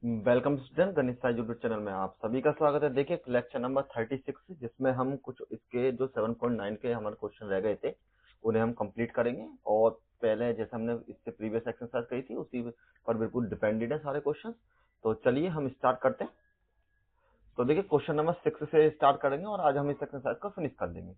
Welcome student, गणित science YouTube channel में आप सभी का स्वागत है। देखिए लेक्चर नंबर 36 जिसमें हम कुछ इसके जो 7.9 के हमारे क्वेश्चन रह गए थे उन्हें हम कंप्लीट करेंगे। और पहले जैसे हमने इससे प्रीवियस एक्सरसाइज करी थी उसी पर बिल्कुल डिपेंडेड है सारे क्वेश्चन। तो चलिए हम स्टार्ट करते हैं। तो देखिए क्वेश्चन नंबर 6 से स्टार्ट करेंगे और आज हम इस एक्सरसाइज को फिनिश कर देंगे।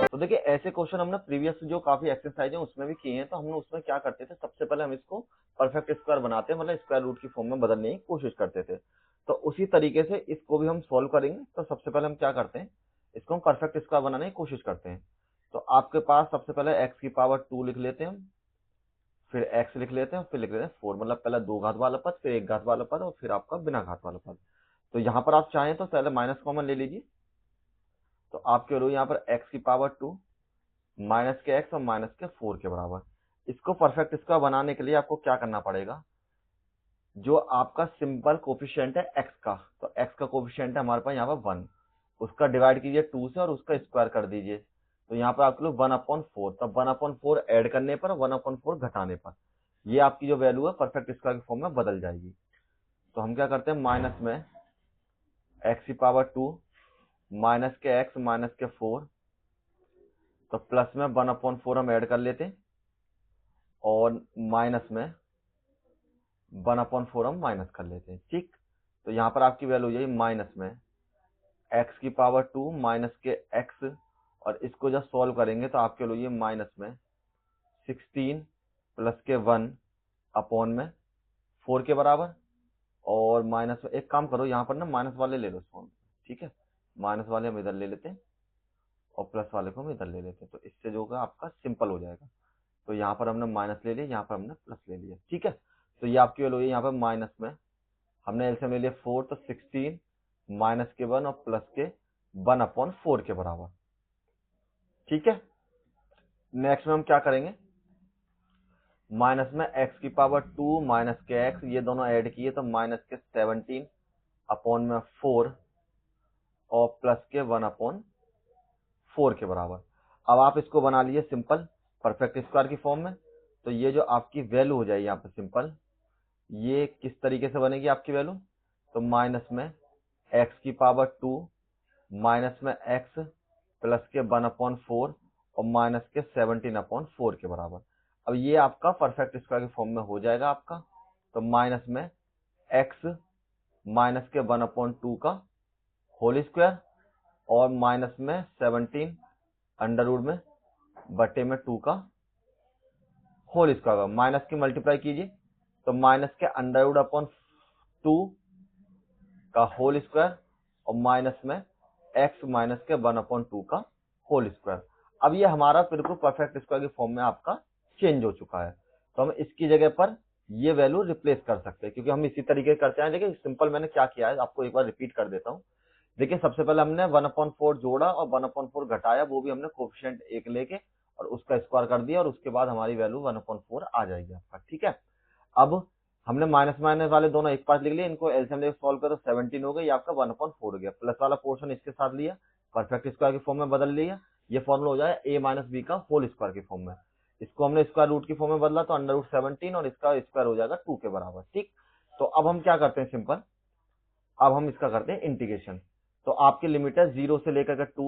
तो देखिए ऐसे क्वेश्चन हमने प्रीवियस जो काफी एक्सरसाइज है उसमें भी किए हैं। तो हमने उसमें क्या करते थे, सबसे पहले हम इसको परफेक्ट स्क्वायर बनाते हैं, मतलब स्क्वायर रूट की फॉर्म में बदलने की कोशिश करते थे। तो उसी तरीके से इसको भी हम सॉल्व करेंगे। तो सबसे पहले हम क्या करते हैं, इसको हम परफेक्ट स्क्वायर बनाने की कोशिश करते हैं। तो आपके पास सबसे पहले एक्स की पावर 2 लिख लेते हैं हम, फिर एक्स लिख लेते हैं, फिर लिख लेते हैं 4, मतलब पहले 2 घात वाला पद, फिर 1 घात वाला पद और फिर आपका बिना घात वाला पद। तो यहाँ पर आप चाहें तो पहले माइनस कॉमन ले लीजिए। तो आपके लो यहाँ पर एक्स की पावर 2 माइनस के एक्स और माइनस के 4 के बराबर। इसको परफेक्ट स्क्वायर बनाने के लिए आपको क्या करना पड़ेगा, जो आपका सिंपल कोफिशिएंट है एक्स का, तो एक्स का कोफिशिएंट है हमारे पास यहाँ पर 1, उसका डिवाइड कीजिए 2 से और उसका स्क्वायर कर दीजिए। तो यहाँ पर आपके लिए 1/4, तब 1/4 ऐड करने पर 1/4 घटाने पर ये आपकी जो वैल्यू है परफेक्ट स्क्वायर की फॉर्म में बदल जाएगी। तो हम क्या करते हैं, माइनस में एक्स की पावर 2 माइनस के एक्स माइनस के 4, तो प्लस में 1/4 हम ऐड कर लेते हैं और माइनस में 1/4 हम माइनस कर लेते हैं। ठीक, तो यहाँ पर आपकी वैल्यू हो जाएगी माइनस में एक्स की पावर 2 माइनस के एक्स, और इसको जब सॉल्व करेंगे तो आपके लिए माइनस में 16 प्लस के 1 अपॉन में 4 के बराबर। और माइनस में एक काम करो, यहाँ पर ना माइनस वाले ले लो इसको, ठीक है, माइनस वाले हम इधर ले लेते हैं और प्लस वाले को हम इधर ले लेते हैं। तो इससे जो होगा आपका सिंपल हो जाएगा। तो यहाँ पर हमने माइनस ले लिया, यहाँ पर हमने प्लस ले लिया। ठीक है, तो ये आपकी वैल्यू है यहाँ पर माइनस में हमने एलसीएम ले लिया 4, तो 16 माइनस के 1 और प्लस के 1/4 के बराबर। ठीक है, नेक्स्ट में हम क्या करेंगे, माइनस में एक्स की पावर 2 माइनस के एक्स, ये दोनों ऐड किए तो माइनस के 17 अपॉन में 4 और प्लस के 1/4 के बराबर। अब आप इसको बना लिए सिंपल परफेक्ट स्क्वायर की फॉर्म में। तो ये जो आपकी वैल्यू हो जाएगी यहाँ पे सिंपल, ये किस तरीके से बनेगी आपकी वैल्यू, तो माइनस में एक्स की पावर 2 माइनस में एक्स प्लस के 1/4 और माइनस के 17/4 के बराबर। अब ये आपका परफेक्ट स्क्वायर की फॉर्म में हो जाएगा आपका। तो माइनस में एक्स माइनस के 1/2 का होल स्क्वायर और माइनस में 17 अंडर रूट में बटे में 2 का होल स्क्वायर, माइनस की मल्टीप्लाई कीजिए तो माइनस के अंडर रूट अपॉन 2 का होल स्क्वायर और माइनस में एक्स माइनस के 1/2 का होल स्क्वायर। अब ये हमारा बिल्कुल परफेक्ट स्क्वायर की फॉर्म में आपका चेंज हो चुका है। तो हम इसकी जगह पर ये वैल्यू रिप्लेस कर सकते हैं, क्योंकि हम इसी तरीके करते हैं। देखिए सिंपल मैंने क्या किया है आपको एक बार रिपीट कर देता हूँ। देखिए सबसे पहले हमने 1/4 जोड़ा और 1/4 घटाया, वो भी हमने कोफिशिएंट 1 लेके और उसका स्क्वायर कर दिया, और उसके बाद हमारी वैल्यू 1/4 आ जाएगी आपका। ठीक है, अब हमने माइनस माइनस वाले दोनों एक पास लिख लिए, इनको एलसीएम लेके सॉल्व करो, 17 हो गया, ये आपका 1/4 हो गया। प्लस वाला पोर्शन इसके साथ लिया, परफेक्ट स्क्वायर की फॉर्म में बदल लिया, ये फॉर्मूला हो जाए a माइनस बी का होल स्क्वायर की फॉर्म में। इसको हमने स्क्वायर रूट की फॉर्म में बदला तो अंडर रूट 17 और इसका स्क्वायर हो जाएगा 2 के बराबर। ठीक, तो अब हम क्या करते हैं सिंपल, अब हम इसका करते हैं इंटीग्रेशन। तो आपकी लिमिट है 0 से लेकर के 2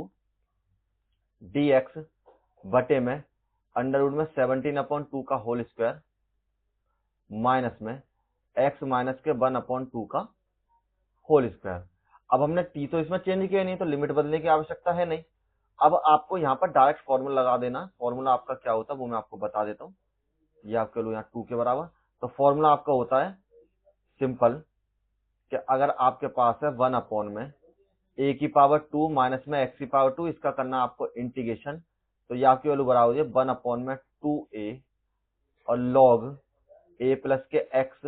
dx बटे में अंडर रूट में 17/2 का होल स्क्वायर माइनस में x माइनस के 1/2 का होल स्क्वायर। अब हमने t तो इसमें चेंज किया नहीं, तो लिमिट बदलने की आवश्यकता है नहीं। अब आपको यहाँ पर डायरेक्ट फॉर्मूला लगा देना। फॉर्मूला आपका क्या होता है वो मैं आपको बता देता हूँ। ये आपके लो यहाँ 2 के बराबर। तो फॉर्मूला आपका होता है सिंपल कि अगर आपके पास है 1 में a की पावर 2 माइनस में x की पावर 2, इसका करना आपको इंटीग्रेशन, तो ये आपकी वैल्यू बराबर है 1/2a और log a प्लस के x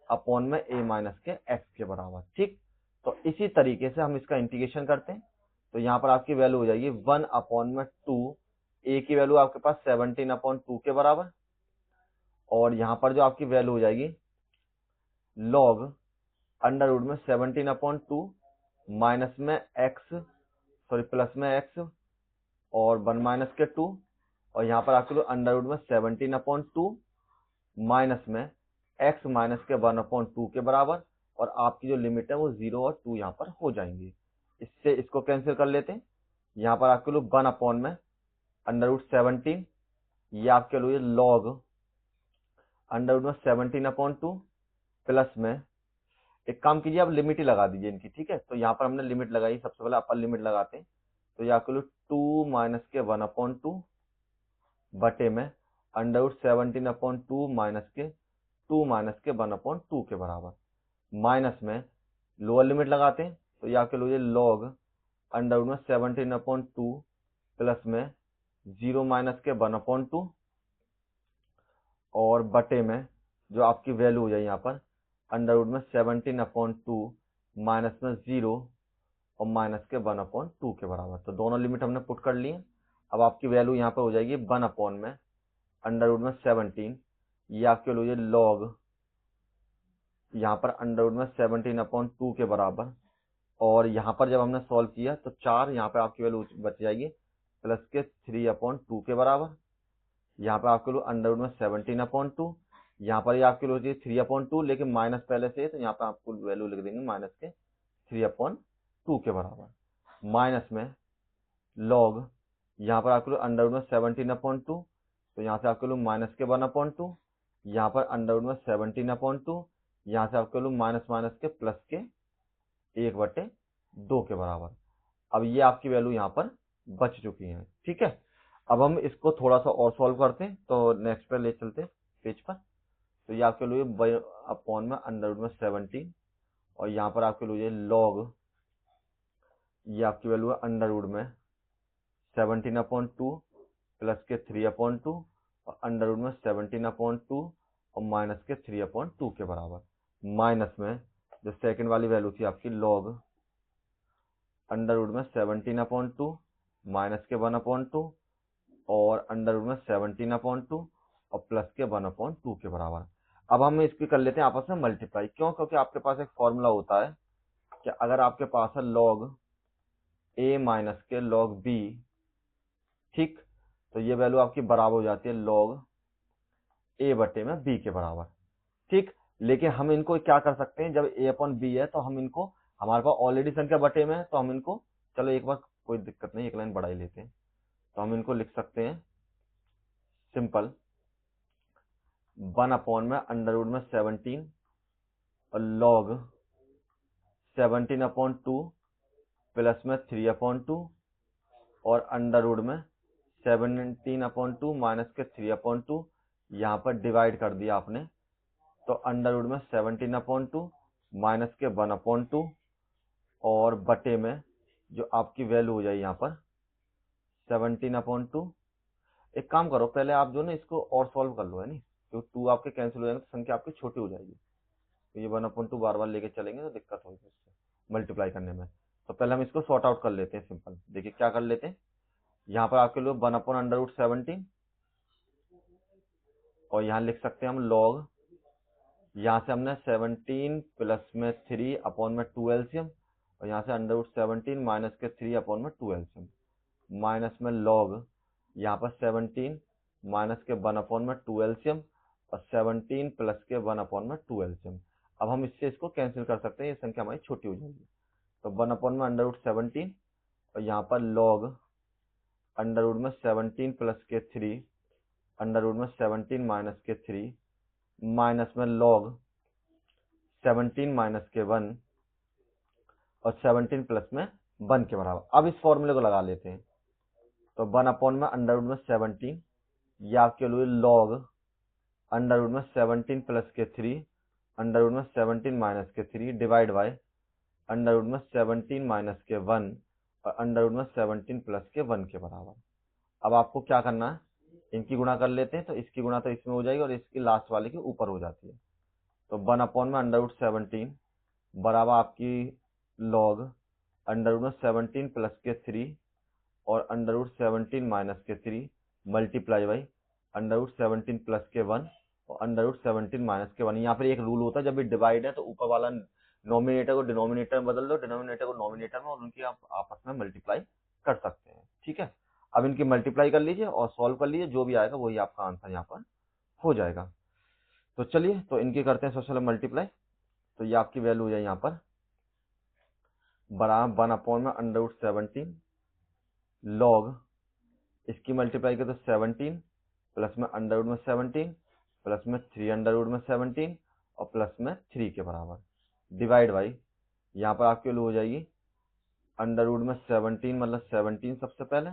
अपॉन में a माइनस के x के बराबर। ठीक, तो इसी तरीके से हम इसका इंटीग्रेशन करते हैं। तो यहाँ पर आपकी वैल्यू हो जाएगी 1/2, a की वैल्यू आपके पास 17/2 के बराबर, और यहाँ पर जो आपकी वैल्यू हो जाएगी लॉग अंडर रूट में 17/2 माइनस में एक्स, सॉरी प्लस में एक्स और 1 माइनस के 2, और यहाँ पर आपके अंडर रूट में 17/2 माइनस में एक्स माइनस के 1/2 के बराबर, और आपकी जो लिमिट है वो 0 और 2 यहाँ पर हो जाएंगी। इससे इसको कैंसिल कर लेते हैं। यहाँ पर आपके लोग 1 में अंडर रूट 17, ये आपके लिए लॉग अंडर रूट में 17/2 प्लस में, एक काम कीजिए आप लिमिट ही लगा दीजिए इनकी, ठीक है। तो यहाँ पर हमने लिमिट लगाई, सबसे पहले अपर लिमिट लगाते हैं। तो ये आपके लिए 2 माइनस के 1/2 बटे में अंडर रूट 17/2 माइनस के 2 माइनस के 1/2 के बराबर, माइनस में लोअर लिमिट लगाते हैं। तो ये आपके लिए लॉग अंडर रूट में 17/2 प्लस में 0 माइनस के 1/2 और बटे में जो आपकी वैल्यू हो जाए यहाँ पर अंडर रूट में 17/2 माइनस में 0 और माइनस के 1/2 के बराबर। तो दोनों लिमिट हमने पुट कर ली है। अब आपकी वैल्यू यहाँ पर हो जाएगी 1 में अंडर रूट में 17, ये आपके लिए लॉग यहाँ पर अंडर रूट में 17/2 के बराबर, और यहाँ पर जब हमने सॉल्व किया तो 4 यहाँ पर आपकी वैल्यू बच जाएगी प्लस के 3/2 के बराबर। यहाँ पर आपके लिए अंडर रूट में 17/2, यहाँ पर ये आपके लिए 3/2, लेकिन माइनस पहले से है तो यहाँ पर आपको वैल्यू लिख देंगे माइनस के 3/2 के बराबर, माइनस में लॉग यहाँ पर आपके लिए अंडर रूट में 17/2, तो यहाँ से आपके लिए माइनस के 1/2, यहाँ पर अंडर रूट में 17/2, यहाँ से आपके लिए माइनस माइनस के प्लस के 1/2 के बराबर। अब ये आपकी वैल्यू यहाँ पर बच चुकी है, ठीक है। अब हम इसको थोड़ा सा और सॉल्व करते हैं, तो नेक्स्ट पे ले चलते हैं पेज पर। तो ये आपके लिए अपॉन में अंडर रूट में 17, और यहाँ पर आपके लिए लॉग ये आपकी वैल्यू है अंडर रूट में 17/2 प्लस के 3/2 और अंडर रूट में 17/2 और माइनस के 3/2 के बराबर, माइनस में जो सेकंड वाली वैल्यू थी आपकी लॉग अंडर रूट में 17/2 माइनस के 1/2 और अंडर रूट में 17/2 और प्लस के 1/2 के बराबर। अब हम इसकी कर लेते हैं आपस में मल्टीप्लाई, क्यों? क्योंकि आपके पास एक फॉर्मूला होता है कि अगर आपके पास है लॉग ए माइनस के लॉग बी, ठीक, तो ये वैल्यू आपकी बराबर हो जाती है लॉग ए बटे में बी के बराबर, ठीक। लेकिन हम इनको क्या कर सकते हैं, जब ए अपॉन बी है तो हम इनको, हमारे पास ऑलरेडी संख्या बटे में है तो हम इनको, चलो एक बार कोई दिक्कत नहीं, एक लाइन बढ़ा ही लेते हैं। तो हम इनको लिख सकते हैं सिंपल 1 में अंडर रूट में 17 और लॉग 17/2 प्लस में 3/2 और अंडर रूट में 17/2 माइनस के 3/2, यहाँ पर डिवाइड कर दिया आपने, तो अंडर रूट में 17/2 माइनस के 1/2 और बटे में जो आपकी वैल्यू हो जाए यहाँ पर 17/2। एक काम करो, पहले आप जो ना इसको और सॉल्व कर लो, है नहीं, क्योंकि 2 आपके कैंसिल हो जाएंगे तो संख्या आपकी छोटी हो जाएगी। तो ये 1/2 बार बार लेके चलेंगे तो दिक्कत होगी इससे मल्टीप्लाई करने में। तो पहले हम इसको सॉर्ट आउट कर लेते हैं सिंपल। देखिए क्या कर लेते हैं, यहाँ पर आपके लिए 1/√17 और यहाँ लिख सकते हैं हम लॉग, यहाँ से हमने 17 प्लस में 3 अपॉन में 2 एलसीएम, और यहाँ से अंडर रूट 17 माइनस के 3 अपॉन में 2 एलसीएम, माइनस में लॉग यहाँ पर 17 माइनस के 1 अपॉन में 2 एलसीएम और 17 प्लस के 1 अपॉन में 2 एलसीएम। अब हम इससे इसको कैंसिल कर सकते हैं, ये संख्या हमारी छोटी हो जाएगी। तो 1 अपॉन में अंडर रूट 17 और यहाँ पर लॉग अंडर रूट में 17 प्लस के 3 अंडर रूट में 17 माइनस के 3 माइनस में लॉग 17 माइनस के 1 और 17 प्लस में 1 के बराबर। अब इस फॉर्मूले को लगा लेते हैं। तो 1 अपॉन में अंडर रूट में 17, ये आपके लिए लॉग अंडर रूट में 17 प्लस के 3 अंडर रूट में 17 माइनस के 3 डिवाइड बाय अंडर रूट में 17 माइनस के 1 और अंडर रूट में 17 प्लस के 1 के बराबर। अब आपको क्या करना है, इनकी गुणा कर लेते हैं, तो इसकी गुणा तो इसमें हो जाएगी और इसकी लास्ट वाले के ऊपर हो जाती है। तो 1 अपॉन में अंडर रूट 17 बराबर आपकी लॉग अंडर रूट में 17 प्लस के 3 और अंडर रूट 17 माइनस के 3 multiply by under root 17 plus के 1 और √17 माइनस के 1। यहाँ पर एक रूल होता है, जब भी डिवाइड है तो ऊपर वाला नोमिनेटर को डिनोमिनेटर में बदल दो, डिनोमिनेटर को नोमिनेटर में, और उनकी आप आपस में मल्टीप्लाई कर सकते हैं। ठीक है, अब इनकी मल्टीप्लाई कर लीजिए और सॉल्व कर लीजिए, जो भी आएगा वही आपका आंसर यहाँ पर हो जाएगा। तो चलिए, तो इनकी करते हैं सबसे पहले मल्टीप्लाई। तो ये आपकी वैल्यू हो जाए यहाँ पर बराबर 1/17 लॉग, इसकी मल्टीप्लाई करें तो 17 प्लस में √17 प्लस में 3√17 और प्लस में 3 के बराबर, डिवाइड बाई, यहाँ पर आपकी वैल्यू हो जाएगी √17 मतलब 17 सबसे पहले,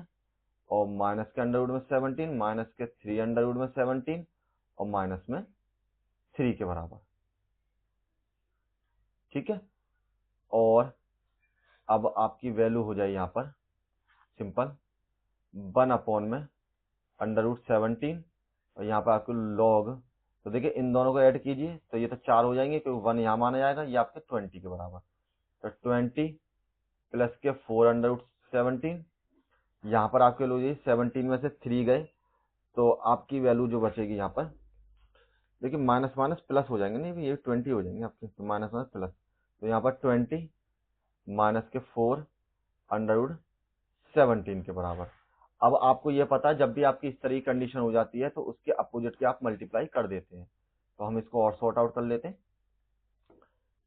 और माइनस के √17 माइनस के 3√17 और माइनस में 3 के बराबर। ठीक है, और अब आपकी वैल्यू हो जाए यहाँ पर सिंपल 1/में √17 और यहाँ पर आपको लॉग, तो देखिए इन दोनों को ऐड कीजिए तो ये तो 4 हो जाएंगे, क्योंकि 1 यहाँ माना जाएगा, ये आपके 20 के बराबर। तो 20 प्लस के 4/17, यहाँ पर आपके लो जी 17 में से 3 गए, तो आपकी वैल्यू जो बचेगी यहाँ पर, देखिए माइनस माइनस प्लस हो जाएंगे, नहीं ये 20 हो जाएंगे आपके, तो माइनस माइनस प्लस, तो यहाँ पर 20 माइनस के 4/17 के बराबर। अब आपको यह पता है जब भी आपकी इस तरह की कंडीशन हो जाती है तो उसके अपोजिट के आप मल्टीप्लाई कर देते हैं। तो हम इसको और सॉर्ट आउट कर लेते हैं,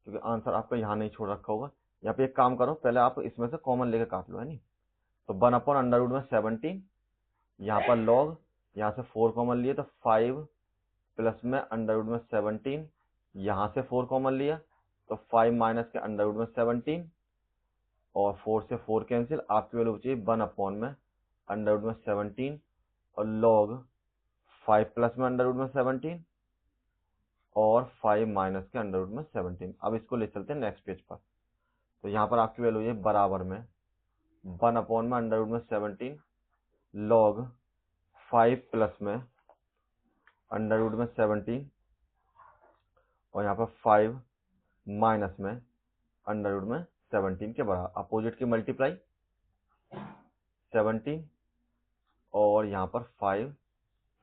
क्योंकि आंसर आपका यहाँ नहीं छोड़ रखा होगा। यहाँ पे एक काम करो, पहले आप इसमें से कॉमन लेके काट लो, है नहीं। तो 1/√17, यहाँ पर लॉग, यहाँ से 4 कॉमन लिए तो 5 प्लस में √17, यहाँ से 4 कॉमन लिया तो 5 माइनस के √17 और 4 से 4 कैंसिल, आपकी वैल्यू बची 1/√17 और लॉग 5 प्लस में √17 और 5 माइनस के √17। अब इसको ले चलते हैं नेक्स्ट पेज पर। तो यहाँ पर आपकी वैल्यू है बराबर में 1/√17 लॉग 5 प्लस में √17 और यहाँ पर 5 माइनस में √17 के बराबर, अपोजिट की मल्टीप्लाई 17 और यहाँ पर 5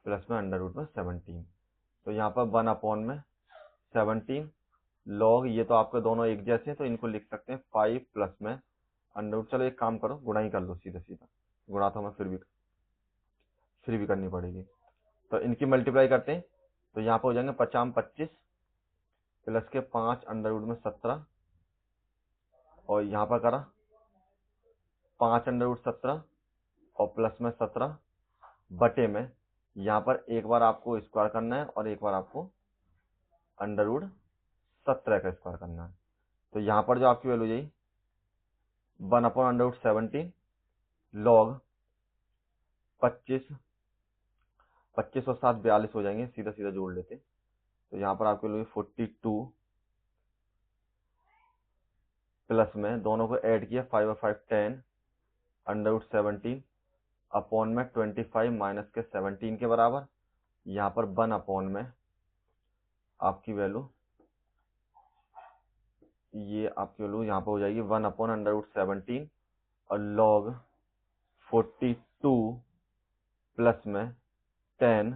प्लस में √17। तो यहाँ पर 1/17 लॉग, ये तो आपके दोनों एक जैसे हैं तो इनको लिख सकते हैं 5 प्लस में √, चलो एक काम करो गुणा ही कर लो सीधा सीधा, गुणा तो हमें फिर भी करनी पड़ेगी। तो इनकी मल्टीप्लाई करते हैं तो यहाँ पर हो जाएंगे 50 25 प्लस के 5 √17 और यहाँ पर करा 5 √17 और प्लस में 17 बटे में, यहाँ पर एक बार आपको स्क्वायर करना है और एक बार आपको √17 का स्क्वायर करना है। तो यहाँ पर जो आपकी वैल्यू जाएगी 1/√17 लॉग 25 और 7 42 हो जाएंगे, सीधा सीधा जोड़ लेते। तो यहाँ पर आपके लिए 42 प्लस में दोनों को ऐड किया 5 और 5 10 √17 अपॉन में 25 माइनस के 17 के बराबर। यहाँ पर 1 अपॉन में आपकी वैल्यू, ये आपकी वैल्यू यहाँ पर हो जाएगी 1/√17 और लॉग 42 प्लस में 10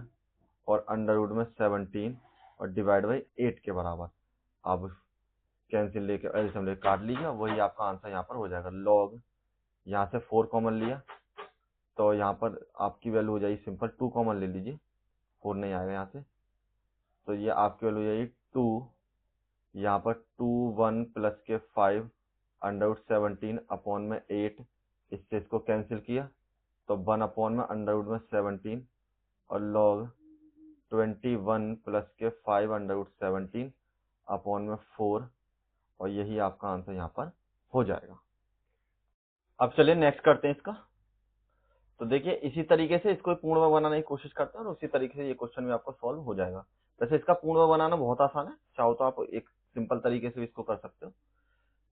और √17 और डिवाइड बाई 8 के बराबर। अब कैंसिल लेके एल्सियम लेके काट लीजिए, वही आपका आंसर यहाँ पर हो जाएगा। लॉग यहाँ से 4 कॉमन लिया तो यहाँ पर आपकी वैल्यू हो जाएगी सिंपल 2 कॉमन ले लीजिए, 4 नहीं आएगा यहाँ से, तो ये आपकी वैल्यू हो जाएगी 2, यहाँ पर 2 1 प्लस के 5 √17 अपॉन में 8, इससे इसको कैंसिल किया तो 1 अपॉन में √17 और लॉग 21 प्लस के 5 √17 अपॉन में 4, और यही आपका आंसर यहाँ पर हो जाएगा। अब चलिए नेक्स्ट करते हैं इसका। तो देखिए इसी तरीके से इसको पूर्ण वर्ग बनाने की कोशिश करते हैं और उसी तरीके से ये क्वेश्चन भी आपका सॉल्व हो जाएगा। वैसे इसका पूर्ण वर्ग बनाना बहुत आसान है, चाहो तो आप एक सिंपल तरीके से इसको कर सकते हो।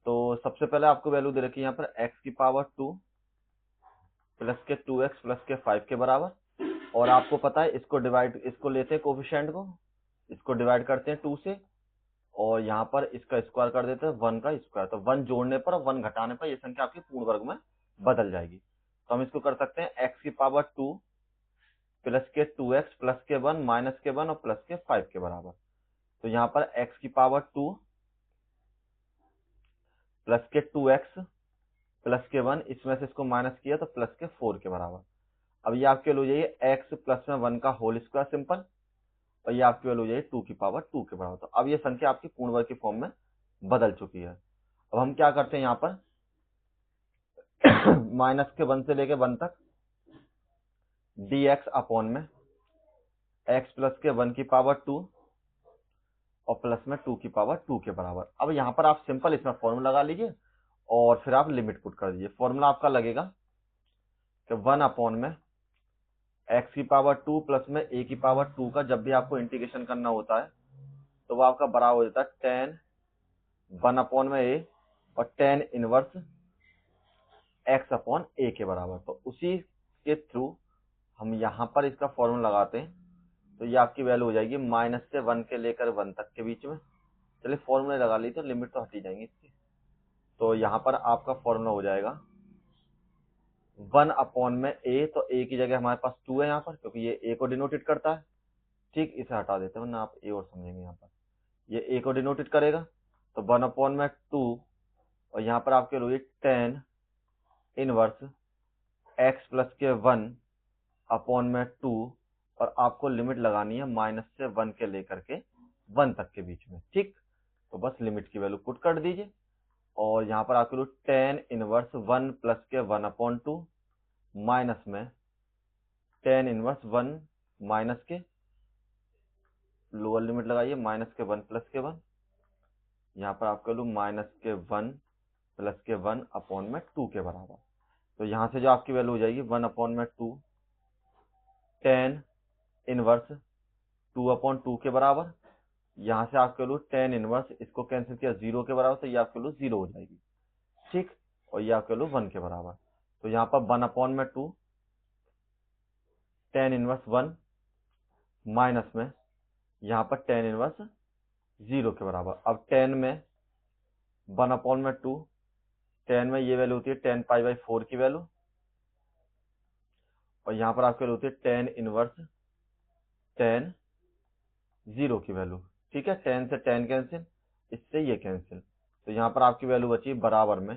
तो सबसे पहले आपको वैल्यू दे रखी है यहाँ पर x की पावर 2 प्लस के 2x प्लस के 5 के बराबर, और आपको पता है इसको लेते हैं कोफिशिएंट को, इसको डिवाइड करते हैं 2 से और यहाँ पर इसका स्क्वायर कर देते हैं 1 का स्क्वायर। तो 1 जोड़ने पर और 1 घटाने पर ये संख्या आपकी पूर्ण वर्ग में बदल जाएगी। तो हम इसको कर सकते हैं x की पावर 2 प्लस के 2x प्लस के 1 माइनस के 1 और प्लस के 5 के बराबर। तो यहाँ पर x की पावर 2 प्लस के 2x प्लस के 1, इसमें से इसको माइनस किया तो प्लस के 4 के बराबर। अब ये आपके हो जाइए x प्लस में 1 का होल स्क्वायर सिंपल, और ये आपकी वैल्यू हो जाएगी 2 की पावर 2 के बराबर। तो अब ये संख्या आपकी पूर्ण वर्ग की फॉर्म में बदल चुकी है। अब हम क्या करते हैं यहाँ पर माइनस के 1 से लेके 1 तक dx अपॉन में x प्लस के 1 की पावर 2 और प्लस में 2 की पावर 2 के बराबर। अब यहाँ पर आप सिंपल इसमें फॉर्मूला लगा लीजिए और फिर आप लिमिट पुट कर दीजिए। फॉर्मूला आपका लगेगा कि 1 अपॉन में x की पावर 2 प्लस में a की पावर 2 का जब भी आपको इंटीग्रेशन करना होता है तो वो आपका बराबर हो जाता है 10 1 अपॉन में a और 10 इनवर्स x अपॉन a के बराबर। तो उसी के थ्रू हम यहाँ पर इसका फॉर्मूला लगाते हैं तो ये आपकी वैल्यू हो जाएगी माइनस से 1 के लेकर 1 तक के बीच में। चलिए फॉर्मूला लगा ली तो लिमिट तो हट ही जाएंगी इसकी। तो यहाँ पर आपका फॉर्मूला हो जाएगा 1 अपॉन में a, तो a की जगह हमारे पास 2 है यहाँ पर क्योंकि ये a को डिनोटेड करता है। ठीक, इसे हटा देते हैं वरना आप a और समझेंगे। यहाँ पर ये a को डिनोटेड करेगा तो 1 अपॉन में 2 और यहाँ पर आपके हुई 10 इनवर्स x प्लस के 1 अपॉन में 2 और आपको लिमिट लगानी है माइनस से 1 के लेकर के 1 तक के बीच में। ठीक, तो बस लिमिट की वैल्यू पुट कर दीजिए और यहाँ पर आपके 10 इनवर्स 1 प्लस के 1 अपॉन 2 माइनस में 10 इनवर्स 1 माइनस के लोअर लिमिट लगाइए माइनस के 1 प्लस के 1, यहाँ पर आपके माइनस के 1 प्लस के 1 अपॉन में 2 के बराबर। तो यहाँ से जो आपकी वैल्यू हो जाएगी 1 अपॉन में 2 10 इनवर्स 2 अपॉन 2 के बराबर। यहाँ से आपके 10 इनवर्स इसको कैंसिल किया 0 के बराबर, तो ये आपके 0 हो जाएगी। ठीक, और ये आपके 1 के बराबर। तो यहाँ पर 1 अपॉन में 2 10 इनवर्स 1 माइनस में यहाँ पर 10 इनवर्स 0 के बराबर। अब 10 में 1 अपॉन में 2 10 में ये वैल्यू होती है 10 पाई बाई 4 की वैल्यू और यहाँ पर आपकी वैल्यू होती है 10 इनवर्स 10 0 की वैल्यू। ठीक है, 10 से 10 कैंसिल, इससे ये कैंसिल, तो यहाँ पर आपकी वैल्यू बची बराबर में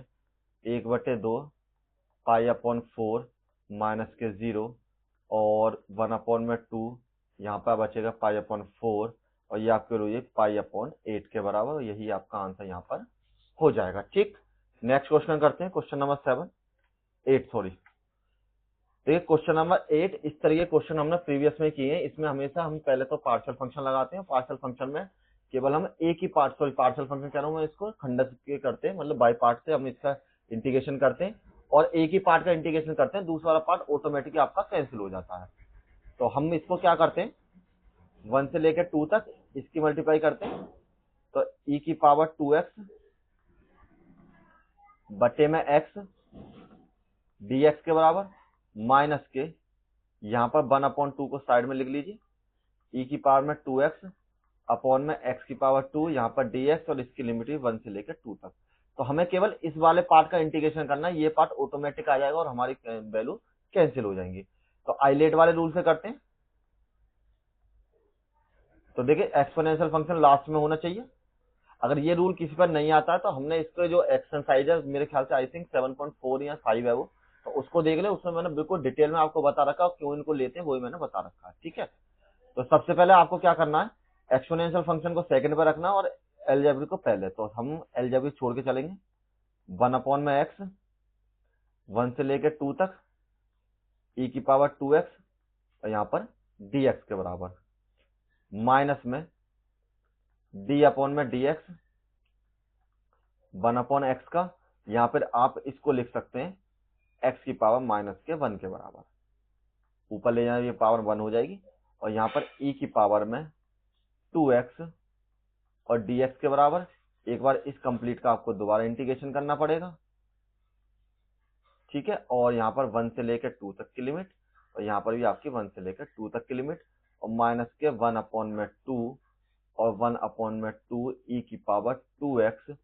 1/2 पाई अपॉन 4 माइनस के 0 और 1 अपॉन में 2 यहाँ पर बचेगा पाई अपॉन 4 और ये आपकी वैल्यू पाई अपॉन 8 के बराबर। यही आपका आंसर यहाँ पर हो जाएगा। ठीक, नेक्स्ट क्वेश्चन करते हैं, क्वेश्चन नंबर 8 सॉरी। देखिए क्वेश्चन नंबर 8 इस तरह के क्वेश्चन हमने प्रीवियस में किए हैं। इसमें हमेशा हम पहले तो पार्शियल फंक्शन लगाते हैं। पार्शियल फंक्शन में केवल हम एक ही पार्शियल फंक्शन कह रहा हूँ मैं, इसको खंडक के करते हैं, मतलब बाय पार्ट से हम इसका इंटीग्रेशन करते हैं और एक ही पार्ट का इंटीग्रेशन करते हैं, दूसरा वाला पार्ट ऑटोमेटिकली आपका कैंसिल हो जाता है। तो हम इसको क्या करते हैं 1 से लेकर 2 तक इसकी मल्टीप्लाई करते हैं, तो e की पावर 2x बटे में x dx के बराबर माइनस के यहाँ पर 1 अपॉन 2 को साइड में लिख लीजिए, e की पावर में 2x अपॉन में x की पावर 2 यहाँ पर dx और इसकी लिमिट 1 से लेकर 2 तक। तो हमें केवल इस वाले पार्ट का इंटीग्रेशन करना है, ये पार्ट ऑटोमेटिक आ जाएगा और हमारी वैल्यू कैंसिल हो जाएंगी। तो आइलेट वाले रूल से करते हैं। तो देखिए एक्सपोनेंशियल फंक्शन लास्ट में होना चाहिए। अगर ये रूल किसी पर नहीं आता है तो हमने इसके जो एक्सरसाइज है मेरे ख्याल से आई थिंक 7.4 या 5 है वो, तो उसको देख ले, उसमें मैंने बिल्कुल डिटेल में आपको बता रखा है क्यों इनको लेते हैं, वही मैंने बता रखा है। ठीक है, तो सबसे पहले आपको क्या करना है, एक्सपोनेंशियल फंक्शन को सेकंड पर रखना और अलजेब्रिक को पहले। तो हम अलजेब्रिक छोड़ के चलेंगे, 1 अपॉन में x 1 से लेकर 2 तक e की पावर 2x और यहाँ पर dx के बराबर माइनस में d अपॉन में dx 1 अपॉन x का, यहाँ पर आप इसको लिख सकते हैं x की पावर माइनस के 1 के बराबर, ऊपर ले जाए ये पावर 1 हो जाएगी और यहाँ पर e की पावर में 2x और dx के बराबर। एक बार इस कंप्लीट का आपको दोबारा इंटीग्रेशन करना पड़ेगा। ठीक है, और यहाँ पर 1 से लेकर 2 तक की लिमिट और यहाँ पर भी आपकी 1 से लेकर 2 तक की लिमिट और माइनस के 1 अपॉन में 2 और 1 अपॉन में 2 e की पावर 2x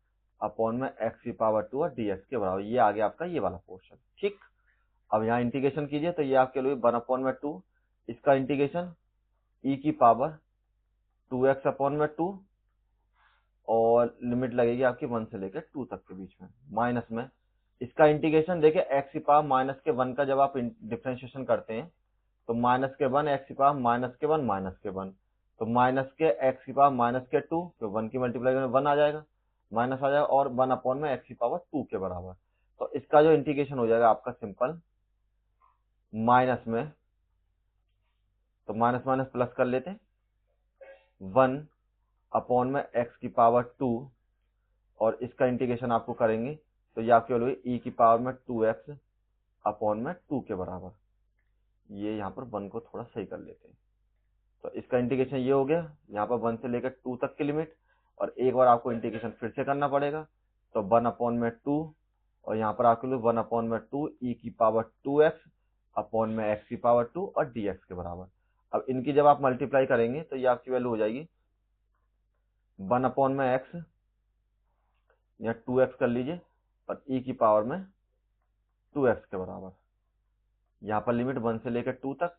अपॉन में x की पावर 2 और dx के बराबर। ये आ गया आपका ये वाला पोर्शन। ठीक, अब यहाँ इंटीग्रेशन कीजिए तो ये आपके लिए 1 अपॉन में 2 इसका इंटीग्रेशन e की पावर 2x अपॉन में 2 और लिमिट लगेगी आपकी 1 से लेकर 2 तक के बीच में, माइनस में इसका इंटीग्रेशन देखिए x की पावर माइनस के 1 का जब आप डिफ्रेंशिएशन करते हैं तो माइनस के 1 x की पावर माइनस के 1 माइनस के 1, तो माइनस के x की पावर माइनस के 2, तो 1 की मल्टीप्लाई में 1 आ जाएगा, माइनस आ जाएगा और 1 अपॉन में x की पावर 2 के बराबर। तो इसका जो इंटीग्रेशन हो जाएगा आपका सिंपल माइनस में, तो माइनस माइनस प्लस कर लेते हैं, 1 अपॉन में x की पावर 2 और इसका इंटीग्रेशन आपको करेंगे तो ये आपकी वैल्यू e की पावर में 2x अपॉन में 2 के बराबर। ये यहाँ पर 1 को थोड़ा सही कर लेते हैं, तो इसका इंटीग्रेशन ये हो गया, यहाँ पर 1 से लेकर 2 तक की लिमिट, और एक बार आपको इंटीग्रेशन फिर से करना पड़ेगा, तो 1 अपॉन में 2 और यहाँ पर आपके लिए 1 अपॉन में 2 e की पावर 2x अपॉन में x की पावर 2 और dx के बराबर। अब इनकी जब आप मल्टीप्लाई करेंगे तो ये आपकी वैल्यू हो जाएगी 1 अपॉन में x या 2x कर लीजिए और e की पावर में 2x के बराबर, यहाँ पर लिमिट 1 से लेकर 2 तक,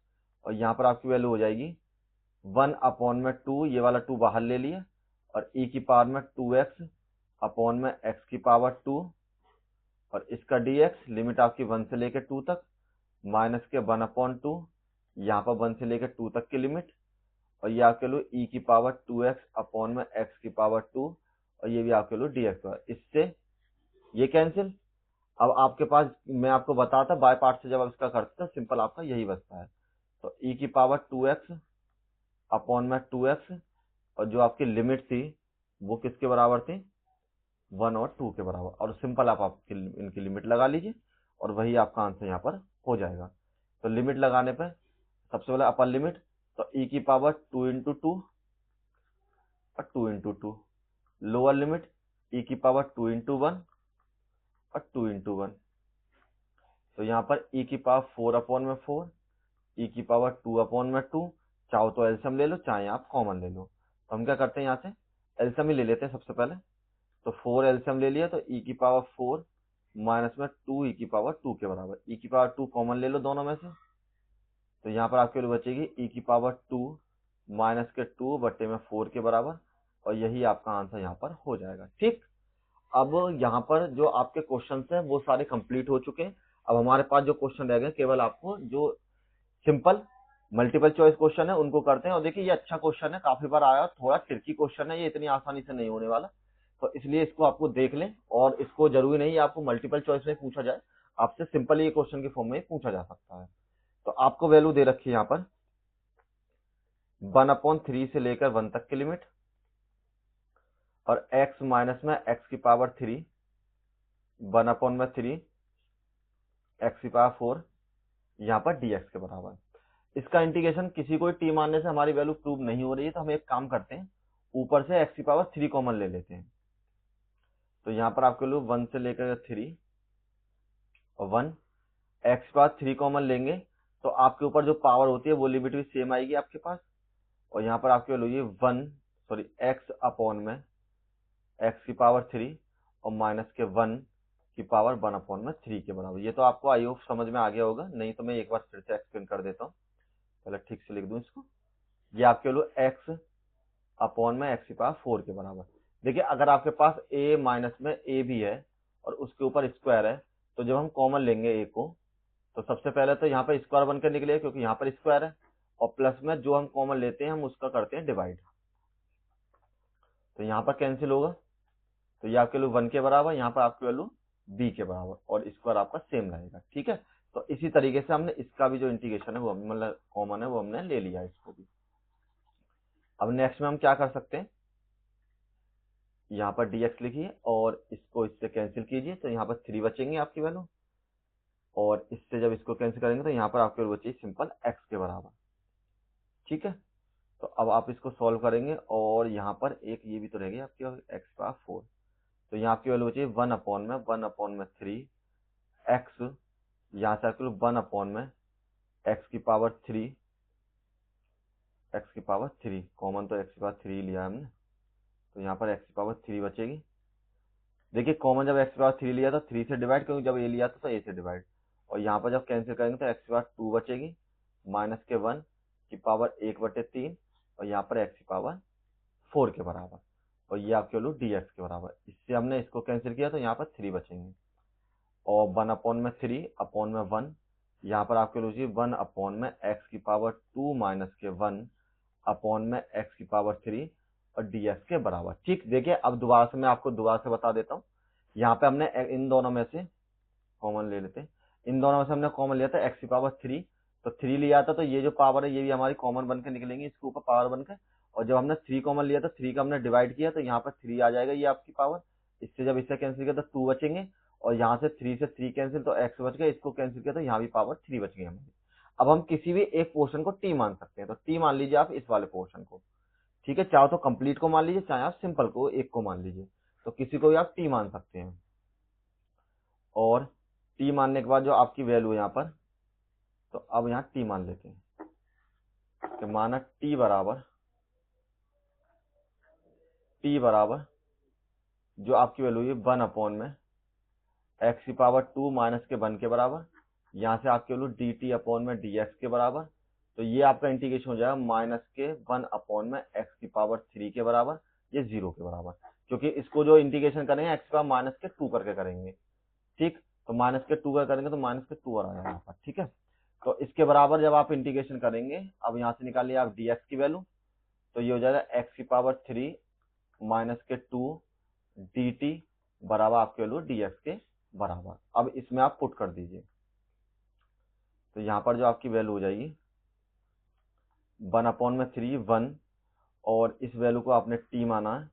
और यहाँ पर आपकी वैल्यू हो जाएगी 1 अपॉन में 2, ये वाला 2 बाहर ले लिया, और e की पावर में 2x अपॉन में x की पावर 2 और इसका dx, लिमिट आपकी 1 से लेकर 2 तक, माइनस के 1 अपॉन 2, यहाँ पर 1 से लेकर 2 तक की लिमिट, और ये आपके लो e की पावर 2x अपॉन में x की पावर 2 और ये भी आपके लो dx है। इससे ये कैंसिल। अब आपके पास मैं आपको बताता बाय पार्ट से जब आप इसका करते तो सिंपल आपका यही बचता है, तो e की पावर 2x अपॉन में 2x और जो आपकी लिमिट थी वो किसके बराबर थी, 1 और 2 के बराबर, और सिंपल आप इनकी लिमिट लगा लीजिए और वही आपका आंसर यहाँ पर हो जाएगा। तो लिमिट लगाने पर सबसे पहले अपर लिमिट, तो e की पावर 2 इंटू 2 और 2 इंटू 2, लोअर लिमिट e की पावर 2 इंटू 1 और 2 इंटू 1, तो यहाँ पर e की पावर 4 अपॉन में 4, e की पावर 2 अपॉन में 2, चाहो तो एलसीएम ले लो चाहे आप कॉमन ले लो, तो हम क्या करते हैं यहाँ से एलसीएम ही ले लेते हैं सबसे पहले, तो 4 एलसीएम ले लिया तो e की पावर 4 माइनस में 2 e की पावर 2 के बराबर, e की पावर 2 कॉमन ले लो दोनों में से, तो यहाँ पर आपके लिए बचेगी e की पावर 2 माइनस के 2 बट्टे में 4 के बराबर, और यही आपका आंसर यहाँ पर हो जाएगा। ठीक, अब यहाँ पर जो आपके क्वेश्चन हैं वो सारे कंप्लीट हो चुके हैं। अब हमारे पास जो क्वेश्चन रह गए केवल आपको जो सिंपल मल्टीपल चॉइस क्वेश्चन है उनको करते हैं। और देखिए ये अच्छा क्वेश्चन है, काफी बार आया, थोड़ा ट्रिकी क्वेश्चन है, ये इतनी आसानी से नहीं होने वाला, तो इसलिए इसको आपको देख लें, और इसको जरूरी नहीं आपको मल्टीपल चॉइस में पूछा जाए, आपसे सिंपल ये क्वेश्चन के फॉर्म में पूछा जा सकता है। तो आपको वैल्यू दे रखी है यहाँ पर 1/3 से लेकर 1 तक की लिमिट, और x माइनस में x की पावर 3 1/3 x की पावर 4 यहाँ पर dx के बराबर। इसका इंटीग्रेशन किसी को टी मानने से हमारी वैल्यू प्रूव नहीं हो रही है, तो हम एक काम करते हैं ऊपर से x की पावर 3 कॉमन ले लेते हैं, तो यहाँ पर आपके लोग 1 से लेकर 3 और 1, x की पावर 3 कॉमन लेंगे तो आपके ऊपर जो पावर होती है वो लिमिट भी सेम आएगी आपके पास, और यहाँ पर आपके लो ये 1 सॉरी x अपॉन में x की पावर 3 और माइनस के 1 की पावर 1/3 के बराबर। ये तो आपको आई होप समझ में आ गया होगा, नहीं तो मैं एक बार फिर से एक्सप्लेन कर देता हूँ, पहले ठीक से लिख दूं इसको। ये आपके लो x अपॉन में x की पावर 4 के बराबर। देखिए अगर आपके पास a माइनस में a भी है और उसके ऊपर स्क्वायर है, तो जब हम कॉमन लेंगे a को तो सबसे पहले तो यहाँ पर स्क्वायर बनकर निकलेगा क्योंकि यहाँ पर स्क्वायर है, और प्लस में जो हम कॉमन लेते हैं हम उसका करते हैं डिवाइड, तो यहाँ पर कैंसिल होगा, तो ये आपके लिए 1 के बराबर, यहाँ पर आपकी वैल्यू b के बराबर, और स्क्वायर आपका सेम रहेगा। ठीक है, तो इसी तरीके से हमने इसका भी जो इंटीग्रेशन है वो मतलब कॉमन है वो हमने ले लिया इसको भी। अब नेक्स्ट में हम क्या कर सकते हैं, यहाँ पर dx लिखिए और इसको इससे कैंसिल कीजिए, तो यहाँ पर 3 बचेंगे आपकी वैल्यू, और इससे जब इसको कैंसिल करेंगे तो यहाँ पर आपकी वैल्यू बचेगी सिंपल x के बराबर। ठीक है, तो अब आप इसको सॉल्व करेंगे और यहाँ पर एक ये भी तो रहेगी आपकी x पावर 4, तो यहाँ आपकी वैल्यू बची 1/3 x, यहाँ से आपकी 1/में x की पावर 3, x की पावर 3 कॉमन, तो x की पावर 3 लिया हमने, तो यहाँ पर x की पावर 3 बचेगी। देखिए कॉमन जब x की पावर 3 लिया था 3 से डिवाइड, क्योंकि जब a लिया था तो a से डिवाइड, और यहाँ पर जब कैंसिल करेंगे तो x की पावर 2 बचेगी माइनस के 1 की पावर 1/3 और यहाँ पर x की पावर 4 के बराबर, और ये आपकी वैल्यू dx के बराबर। इससे हमने इसको कैंसिल किया तो यहाँ पर 3 बचेंगे, और 1/3 अपॉन में 1, यहाँ पर आपके लीजिए 1 अपॉन में x की पावर 2 माइनस के 1 अपॉन में x की पावर 3 और dx के बराबर। ठीक, देखिए अब दोबारा से मैं आपको दोबारा से बता देता हूँ। यहाँ पे हमने इन दोनों में से कॉमन ले लेते हैं, इन दोनों में से हमने कॉमन लिया था x की पावर 3, तो 3 लिया था, तो ये जो पावर है ये भी हमारी कॉमन बन के निकलेंगी इसके ऊपर पावर बन के, और जब हमने 3 कॉमन लिया तो 3 का हमने डिवाइड किया तो यहाँ पर 3 आ जाएगा, ये आपकी पावर। इससे जब इससे कैंसिल किया तो 2 बचेंगे, और यहाँ से 3 से 3 कैंसिल तो x बच गया, इसको कैंसिल किया तो यहाँ भी पावर 3 बच गई हमारी। अब हम किसी भी एक पोर्शन को t मान सकते हैं, तो t मान लीजिए आप इस वाले पोर्शन को, ठीक है, चाहे तो कंप्लीट को मान लीजिए, चाहे आप सिंपल को एक को मान लीजिए, तो किसी को भी आप t मान सकते हैं। और t मानने के बाद जो आपकी वैल्यू है यहाँ पर, तो अब यहाँ t मान लेते हैं, तो माना t बराबर जो आपकी वैल्यू है 1 अपॉन में x की पावर 2 माइनस के 1 के बराबर, यहाँ से आपकी वैल्यू dt अपॉन में dx के बराबर, तो ये आपका इंटीग्रेशन हो जाएगा माइनस के 1 अपॉन में x की पावर 3 के बराबर, ये 0 के बराबर, क्योंकि इसको जो इंटीग्रेशन करेंगे x की पावर माइनस के 2 करके करेंगे। ठीक, तो माइनस के 2 का करेंगे तो माइनस के 2 आ जाएगा यहाँ पर। ठीक है, तो इसके बराबर जब आप इंटीग्रेशन करेंगे, अब यहाँ से निकालिए आप dx की वैल्यू, तो ये हो जाएगा x की पावर 3 माइनस के 2 dt बराबर आपकी वैल्यू dx के बराबर। अब इसमें आप पुट कर दीजिए, तो यहाँ पर जो आपकी वैल्यू हो जाएगी 1/3 1, और इस वैल्यू को आपने t माना है,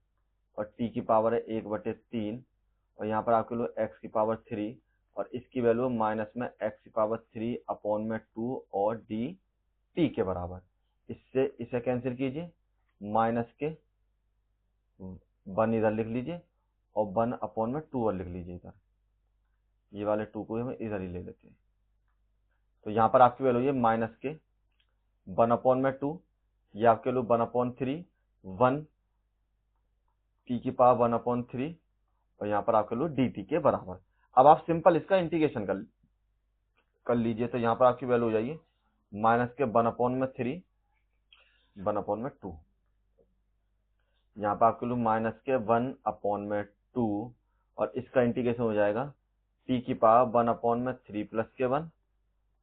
और t की पावर है 1/3, और यहाँ पर आपके वैल्यू x की पावर 3, और इसकी वैल्यू माइनस में x की पावर 3 अपॉन में 2 और डी t के बराबर। इससे इसे कैंसिल कीजिए, माइनस के 1 इधर लिख लीजिए और 1 अपॉन में 2 और लिख लीजिए इधर, ये वाले 2 को हम इधर ही ले लेते हैं, तो यहाँ पर आपकी वैल्यू है माइनस के 1/2, ये आपके वैल्यू 1/3 1 t की पावर 1/3, और यहाँ पर आपके वैल्यू dt के बराबर। अब आप सिंपल इसका इंटीग्रेशन कर लीजिए, तो यहाँ पर आपकी वैल्यू हो जाएगी माइनस के 1/3 1/2, यहाँ पर आपके वैल्यू माइनस के 1/2, और इसका इंटीग्रेशन हो जाएगा t की पावर 1/3 प्लस के 1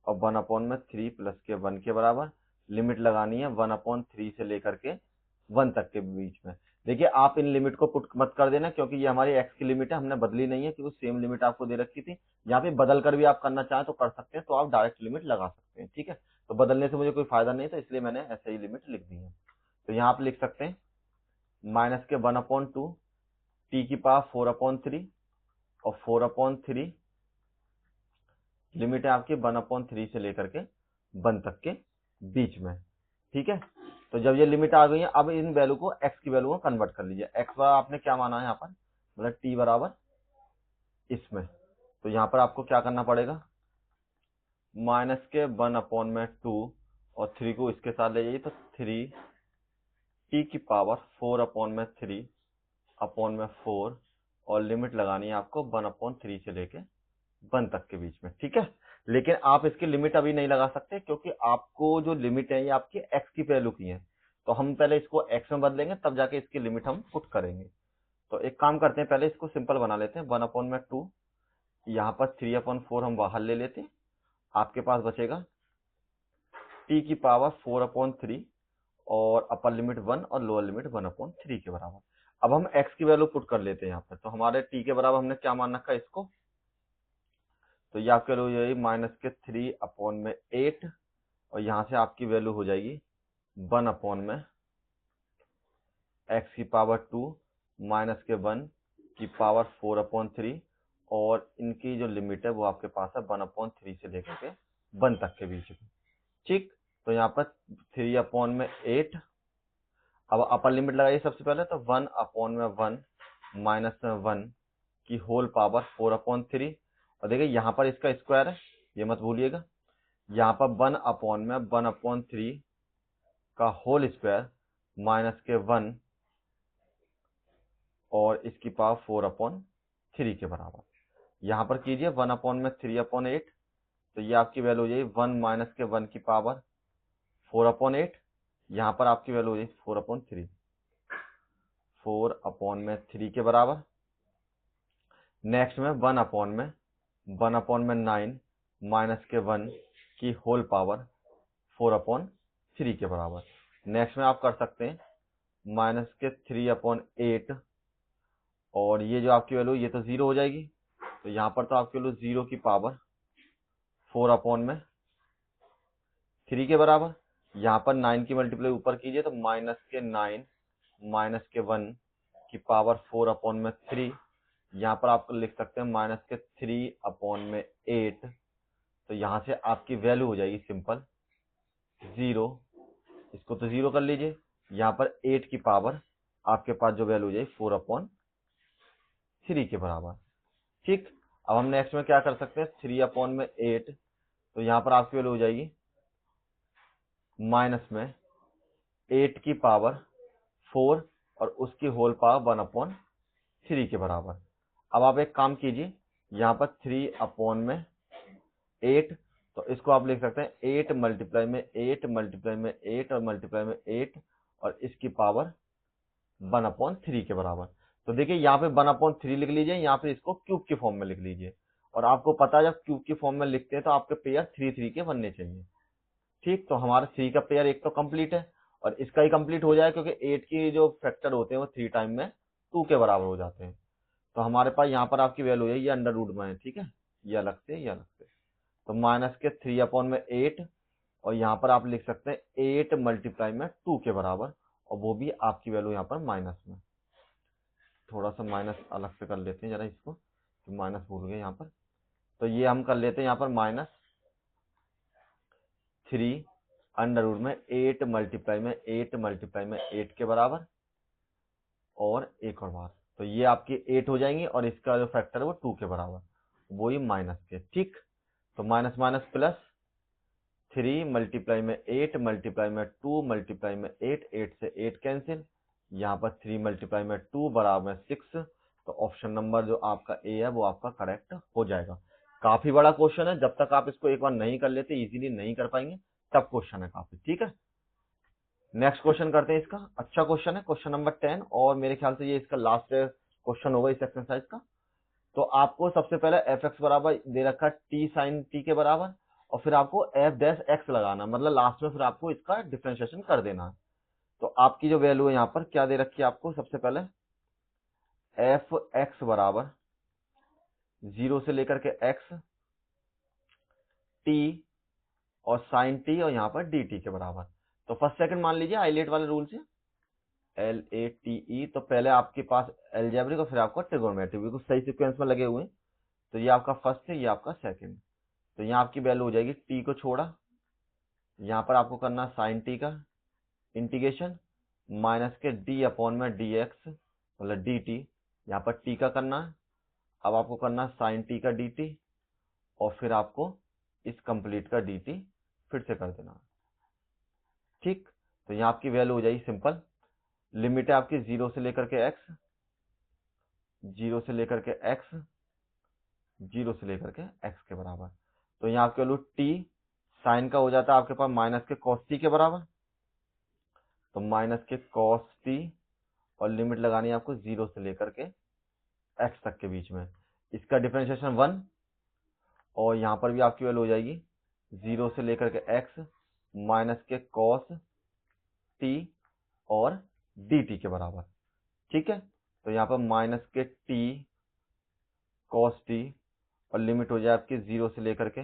और 1/3 प्लस के 1 के बराबर। लिमिट लगानी है 1/3 से लेकर के 1 तक के बीच में। देखिए आप इन लिमिट को पुट मत कर देना, क्योंकि ये हमारी x की लिमिट है, हमने बदली नहीं है, क्योंकि सेम लिमिट आपको दे रखी थी। यहाँ पे बदल कर भी आप करना चाहें तो कर सकते हैं, तो आप डायरेक्ट लिमिट लगा सकते हैं। ठीक है, तो बदलने से मुझे कोई फायदा नहीं, तो इसलिए मैंने ऐसे ही लिमिट लिख दी है। तो यहाँ आप लिख सकते हैं माइनस के 1/2 t की पावर 4/3, और 4/3 लिमिट है आपकी 1/3 से लेकर के 1 तक के बीच में। ठीक है, तो जब ये लिमिट आ गई है, अब इन वैल्यू को x की वैल्यू में कन्वर्ट कर लीजिए। x बराबर आपने क्या माना है यहाँ पर, मतलब t बराबर इसमें, तो यहाँ पर आपको क्या करना पड़ेगा, माइनस के 1/2 और 3 को इसके साथ ले जाइए, तो 3 t की पावर 4/3 अपॉन में 4, और लिमिट लगानी है आपको 1/3 से लेके 1 तक के बीच में। ठीक है, लेकिन आप इसकी लिमिट अभी नहीं लगा सकते, क्योंकि आपको जो लिमिट है ये आपकी x की वैल्यू की है, तो हम पहले इसको x में बदलेंगे, तब जाके इसकी लिमिट हम पुट करेंगे। तो एक काम करते हैं, पहले इसको सिंपल बना लेते हैं। 1/2, यहाँ पर 3/4 हम बाहर ले लेते हैं, आपके पास बचेगा t की पावर 4/3, और अपर लिमिट 1 और लोअर लिमिट 1/3 के बराबर। अब हम x की वैल्यू पुट कर लेते हैं यहाँ पर, तो हमारे t के बराबर हमने क्या मान रखा है इसको, तो ये आपके वैल्यू हो जाएगी माइनस के 3/8, और यहाँ से आपकी वैल्यू हो जाएगी 1 x की पावर 2 माइनस के 1 की पावर 4/3, और इनकी जो लिमिट है वो आपके पास है 1/3 से लेकर के 1 तक के बीच में। ठीक, तो यहाँ पर 3/8, अब अपर लिमिट लगाइए सबसे पहले, तो 1/1 माइनस में 1 की होल पावर 4/3, और देखिए यहाँ पर इसका स्क्वायर है, ये मत भूलिएगा, यहाँ पर 1/3 का होल स्क्वायर माइनस के 1 और इसकी पावर 4/3 के बराबर। यहाँ पर कीजिए 1/3/8, तो ये आपकी वैल्यू हो जाएगी 1 माइनस के 1 की पावर 4/8, यहाँ पर आपकी वैल्यू हो जाएगी 4/3, 4/3 के बराबर। नेक्स्ट में 1/9 माइनस के 1 की होल पावर 4/3 के बराबर। नेक्स्ट में आप कर सकते हैं माइनस के 3/8, और ये जो आपकी वैल्यू ये तो 0 हो जाएगी, तो यहाँ पर तो आपकी वैल्यू 0 की पावर 4/3 के बराबर। यहाँ पर 9 की मल्टीप्लाई ऊपर कीजिए तो माइनस के 9 माइनस के 1 की पावर 4/3। यहाँ पर आप लिख सकते हैं माइनस के 3/8। तो यहाँ से आपकी वैल्यू हो जाएगी सिंपल 0, इसको तो 0 कर लीजिए। यहाँ पर 8 की पावर आपके पास जो वैल्यू हो जाएगी 4/3 के बराबर। ठीक, अब हम नेक्स्ट में क्या कर सकते हैं, 3/8, तो यहाँ पर आपकी वैल्यू हो जाएगी माइनस में 8 की पावर 4 और उसकी होल पावर 1/3 के बराबर। अब आप एक काम कीजिए, यहाँ पर 3/8, तो इसको आप लिख सकते हैं 8 मल्टीप्लाई में 8 मल्टीप्लाई में 8 और मल्टीप्लाई में 8 और इसकी पावर 1/3 के बराबर। तो देखिए यहाँ पे 1/3 लिख लीजिए, यहाँ पे इसको क्यूब के फॉर्म में लिख लीजिए। और आपको पता है जब क्यूब के फॉर्म में लिखते हैं तो आपके पेयर 3 के बनने चाहिए। ठीक, तो हमारा 3 का पेयर एक तो कंप्लीट है, और इसका ही कंप्लीट हो जाए क्योंकि 8 की जो फैक्टर होते हैं वो 3 टाइम में 2 के बराबर हो जाते हैं। तो हमारे पास यहाँ पर आपकी वैल्यू है, ये अंडर रूट में है, ठीक है, ये अलग से, ये अलग से। तो माइनस के 3/8, और यहाँ पर आप लिख सकते हैं 8 मल्टीप्लाई में 2 के बराबर, और वो भी आपकी वैल्यू यहाँ पर माइनस में। थोड़ा सा माइनस अलग से कर लेते हैं जरा इसको, तो माइनस भूल गए यहाँ पर। तो ये हम कर लेते हैं यहाँ पर -3 अंडर रूट में 8 मल्टीप्लाई में 8 मल्टीप्लाई में 8 के बराबर, और एक और बार, तो ये आपकी 8 हो जाएंगी, और इसका जो फैक्टर है वो 2 के बराबर, वो ही माइनस के। ठीक, तो माइनस माइनस प्लस, 3 मल्टीप्लाई में 8 मल्टीप्लाई में 2 मल्टीप्लाई में 8, 8 से 8 कैंसिल, यहाँ पर 3 मल्टीप्लाई में 2 बराबर 6। तो ऑप्शन नंबर जो आपका ए है वो आपका करेक्ट हो जाएगा। काफी बड़ा क्वेश्चन है, जब तक आप इसको एक बार नहीं कर लेते, इजीली नहीं कर पाएंगे, तब क्वेश्चन है काफी। ठीक है, नेक्स्ट क्वेश्चन करते हैं इसका। अच्छा क्वेश्चन है, क्वेश्चन नंबर 10, और मेरे ख्याल से ये इसका लास्ट क्वेश्चन होगा इस एक्सरसाइज का। तो आपको सबसे पहले एफ एक्स बराबर दे रखा है टी साइन टी के बराबर, और फिर आपको एफ डैश एक्स लगाना, मतलब लास्ट में फिर आपको इसका डिफरेंशिएशन कर देना है। तो आपकी जो वैल्यू है यहाँ पर क्या दे रखी है आपको, सबसे पहले एफ एक्स बराबर 0 से लेकर के एक्स टी और साइन टी और यहाँ पर डी टी के बराबर। तो फर्स्ट सेकंड मान लीजिए आइलेट वाले रूल से, LATE, तो पहले आपके पास एल्जेब्रिक और फिर आपका ट्रिगोनोमेट्रिक, बिल्कुल सही सीक्वेंस में लगे हुए हैं। तो ये आपका फर्स्ट है, ये आपका सेकंड। तो यहाँ आपकी वैल्यू हो जाएगी, टी को छोड़ा, यहाँ पर आपको करना साइन टी का इंटीग्रेशन, माइनस के डी अपॉन में डी एक्स मतलब डी टी, यहाँ पर टी का करना है। अब आपको करना है साइन टी का डी टी, और फिर आपको इस कंप्लीट का डी टी फिर से कर देना। ठीक, तो यहाँ आपकी वैल्यू हो जाएगी सिंपल, लिमिट है आपकी 0 से लेकर के एक्स, 0 से लेकर के एक्स, 0 से लेकर के एक्स के बराबर। तो यहाँ आपकी वैल्यू टी साइन का हो जाता है आपके पास माइनस के कॉस टी के बराबर, तो माइनस के कॉस टी, और लिमिट लगानी है आपको 0 से लेकर के एक्स तक के बीच में, इसका डिफरेंशिएशन 1, और यहाँ पर भी आपकी वैल्यू हो जाएगी 0 से लेकर के एक्स माइनस के कॉस टी और डी टी के बराबर। ठीक है, तो यहाँ पर माइनस के टी कॉस टी, और लिमिट हो जाए आपकी 0 से लेकर के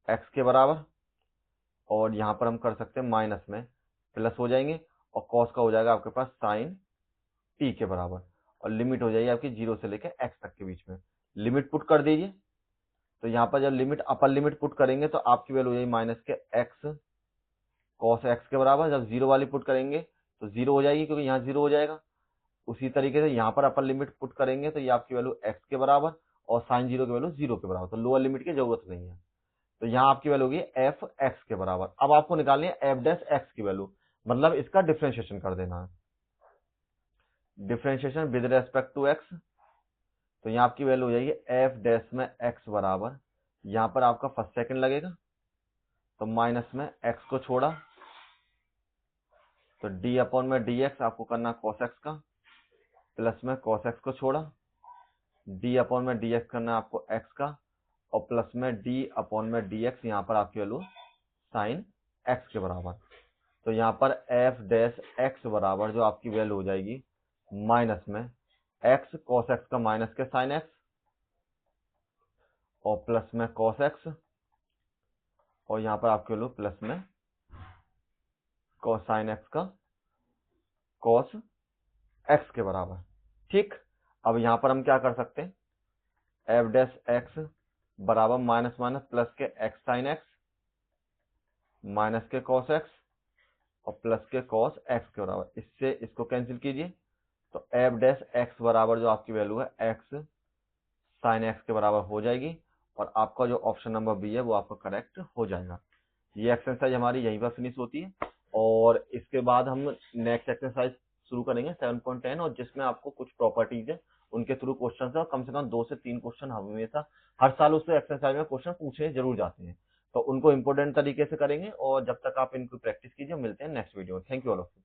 एक्स के बराबर, और यहाँ पर हम कर सकते हैं माइनस में प्लस हो जाएंगे, और कॉस का हो जाएगा आपके पास साइन टी के बराबर, और लिमिट हो जाएगी आपकी 0 से लेकर एक्स तक के बीच में। लिमिट पुट कर दीजिए, तो यहाँ पर जब लिमिट अपर लिमिट पुट करेंगे तो आपकी वैल्यू हो जाएगी माइनस के एक्स कॉस एक्स के बराबर। जब 0 वाली पुट करेंगे तो 0 हो जाएगी, क्योंकि यहाँ 0 हो जाएगा। उसी तरीके से यहाँ पर अपर लिमिट पुट करेंगे तो ये आपकी वैल्यू एक्स के बराबर, और साइन 0 की वैल्यू 0 के बराबर, तो लोअर लिमिट की जरूरत नहीं है। तो यहाँ आपकी वैल्यू होगी एफ एक्स के बराबर। अब आपको निकालनी है एफ डैश एक्स की वैल्यू, मतलब इसका डिफरेंशिएशन कर देना है, differentiation with respect to X. तो यहाँ आपकी वैल्यू हो जाएगी एफ डैश में एक्स बराबर, यहाँ पर आपका फर्स्ट सेकंड लगेगा, तो माइनस में एक्स को छोड़ा, तो डी अपॉन में डी एक्स आपको करना कॉस एक्स का, प्लस में कॉस एक्स को छोड़ा, डी अपॉन में डी एक्स करना है आपको एक्स का, और प्लस में डी अपॉन में डी एक्स, यहाँ पर आपकी वैल्यू साइन एक्स के बराबर। तो यहाँ पर एफ डैश एक्स बराबर जो आपकी वैल्यू हो जाएगी माइनस में एक्स कॉस एक्स का माइनस के साइन एक्स, और प्लस में कॉस एक्स, और यहाँ पर आपके वैल्यू प्लस में कॉस साइन एक्स का कॉस एक्स के बराबर। ठीक, अब यहाँ पर हम क्या कर सकते हैं, एफ डैश एक्स बराबर माइनस माइनस प्लस के एक्स साइन एक्स माइनस के कॉस एक्स और प्लस के कॉस एक्स के बराबर। इससे इसको कैंसिल कीजिए, तो एफ डैश एक्स बराबर जो आपकी वैल्यू है एक्स साइन एक्स के बराबर हो जाएगी, और आपका जो ऑप्शन नंबर बी है वो आपका करेक्ट हो जाएगा। ये एक्सरसाइज हमारी यहीं पर फिनिश होती है, और इसके बाद हम नेक्स्ट एक्सरसाइज शुरू करेंगे 7.10, और जिसमें आपको कुछ प्रॉपर्टीज है उनके थ्रू क्वेश्चन है, और कम से कम 2 से 3 क्वेश्चन हमेशा हर साल उस एक्सरसाइज में क्वेश्चन पूछे जरूर जाते हैं, तो उनको इंपोर्टेंट तरीके से करेंगे। और जब तक आप इनको प्रैक्टिस कीजिए, मिलते हैं नेक्स्ट वीडियो में। Thank you all of you.